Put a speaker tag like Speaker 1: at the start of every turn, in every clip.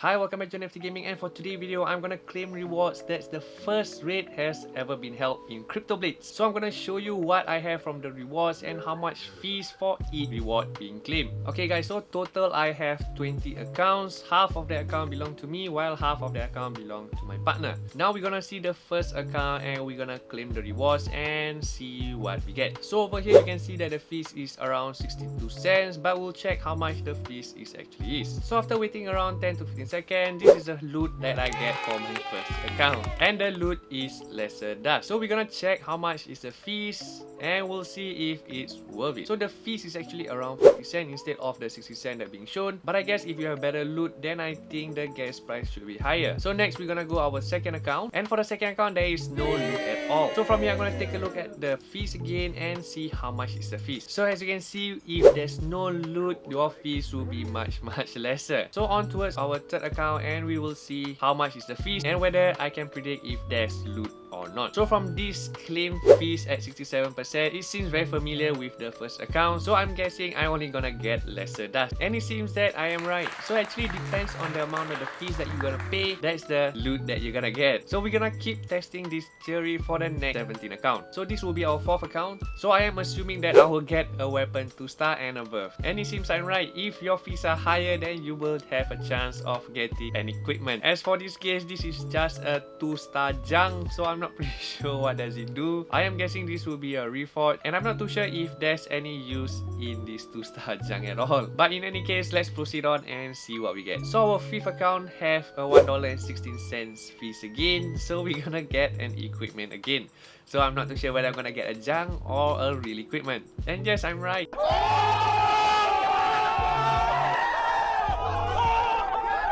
Speaker 1: Hi, welcome back to NFT Gaming, and for today's video, I'm gonna claim rewards. That's the first raid has ever been held in Cryptoblades. So I'm gonna show you what I have from the rewards and how much fees for each reward being claimed. Okay guys, so total I have 20 accounts. Half of the account belong to me, while half of the account belong to my partner. Now we're gonna see the first account and we're gonna claim the rewards and see what we get. So over here you can see that the fees is around 62 cents, but we'll check how much the fees actually is. So after waiting around 10 to 15 seconds, this is the loot that I get for my first account, and the loot is lesser dust. So we're gonna check how much is the fees and we'll see if it's worth it. So the fees is actually around 50 cents instead of the 60 cents that being shown, but I guess if you have better loot, then I think the gas price should be higher. So next we're gonna go our second account, and for the second account there is no loot at all. So from here I'm gonna take a look at the fees again and see how much is the fees. So as you can see, if there's no loot, your fees will be much lesser. So on towards our third account and we will see how much is the fees and whether I can predict if there's loot or not. So from this claim fees at 67%, it seems very familiar with the first account, so I'm guessing I'm only gonna get lesser dust, and it seems that I am right. So actually depends on the amount of the fees that you're gonna pay, that's the loot that you're gonna get. So we're gonna keep testing this theory for the next 17 account. So this will be our fourth account, so I am assuming that I will get a weapon 2-star and above, and it seems I'm right. If your fees are higher, then you will have a chance of getting an equipment. As for this case, this is just a 2-star junk, so I'm not pretty sure what does it do. I am guessing this will be a reforge, and I'm not too sure if there's any use in this 2-star junk at all. But in any case, let's proceed on and see what we get. So our fifth account have a $1.16 fees again, so we're gonna get an equipment again. So I'm not too sure whether I'm gonna get a junk or a real equipment. And yes, I'm right.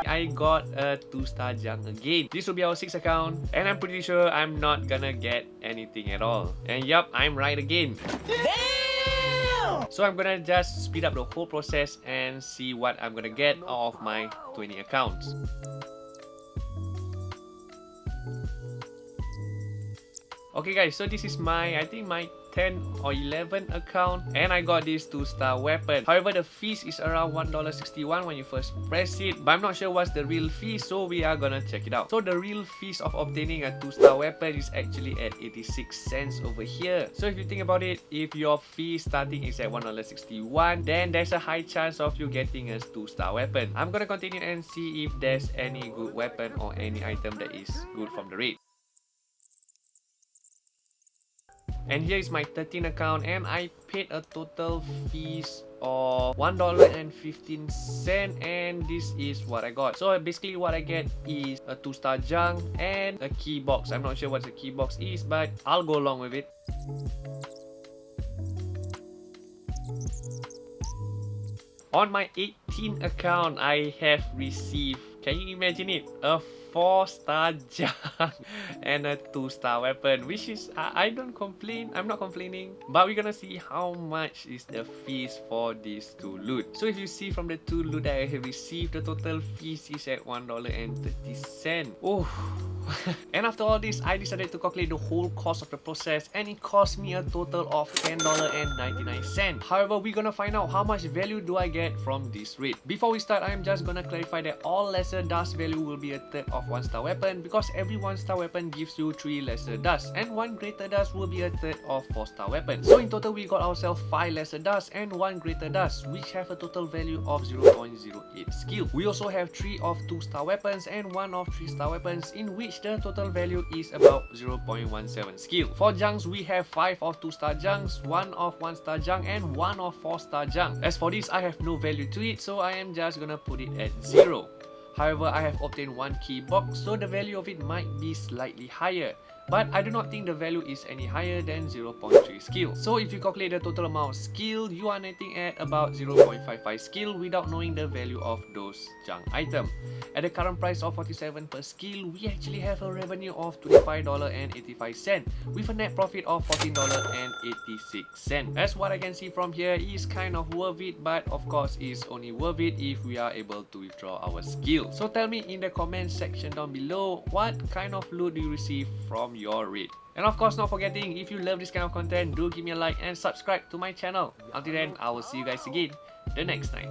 Speaker 1: I got a 2-star junk again. This will be our sixth account, and I'm pretty sure I'm not gonna get anything at all. And yup, I'm right again. Damn! So I'm gonna just speed up the whole process and see what I'm gonna get out of my 20 accounts. Okay guys, so this is my, I think my 10 or 11 account, and I got this 2-star weapon. However, the fees is around $1.61 when you first press it, but I'm not sure what's the real fee, so we are gonna check it out. So the real fees of obtaining a 2-star weapon is actually at 86 cents over here. So if you think about it, if your fee starting is at $1.61, then there's a high chance of you getting a 2-star weapon. I'm gonna continue and see if there's any good weapon or any item that is good from the raid. And here is my 13th account, and I paid a total fees of $1.15, and this is what I got. So basically what I get is a 2-star junk and a key box. I'm not sure what the key box is, but I'll go along with it. On my 18th account, I have received, can you imagine it, a 4-star junk and a 2-star weapon, which is, I don't complain, I'm not complaining, but we're gonna see how much is the fees for these two loot. So if you see from the two loot that I have received, the total fees is at $1.30. Oh. And after all this, I decided to calculate the whole cost of the process, and it cost me a total of $10.99. However, we're gonna find out how much value do I get from this raid. Before we start, I'm just gonna clarify that all lesser dust value will be a third of 1-star weapon, because every 1-star weapon gives you 3 lesser dust, and 1 greater dust will be a third of 4-star weapon. So in total, we got ourselves 5 lesser dust and 1 greater dust, which have a total value of 0.08 skill. We also have 3 of 2-star weapons and 1 of 3-star weapons, in which the total value is about 0.17 skill. For junks, we have 5 of 2-star junks, 1 of 1-star junk, and 1 of 4-star junk. As for this, I have no value to it, so I am just gonna put it at 0. However, I have obtained 1 key box, so the value of it might be slightly higher. But I do not think the value is any higher than 0.3 skill. So if you calculate the total amount of skill, you are netting at about 0.55 skill without knowing the value of those junk items. At the current price of 47 per skill, we actually have a revenue of $25.85 with a net profit of $14.86. As what I can see from here, is kind of worth it, but of course it's only worth it if we are able to withdraw our skill. So tell me in the comment section down below, what kind of loot do you receive from your raid? And of course, not forgetting, if you love this kind of content, do give me a like and subscribe to my channel. Until then, I will see you guys again the next time.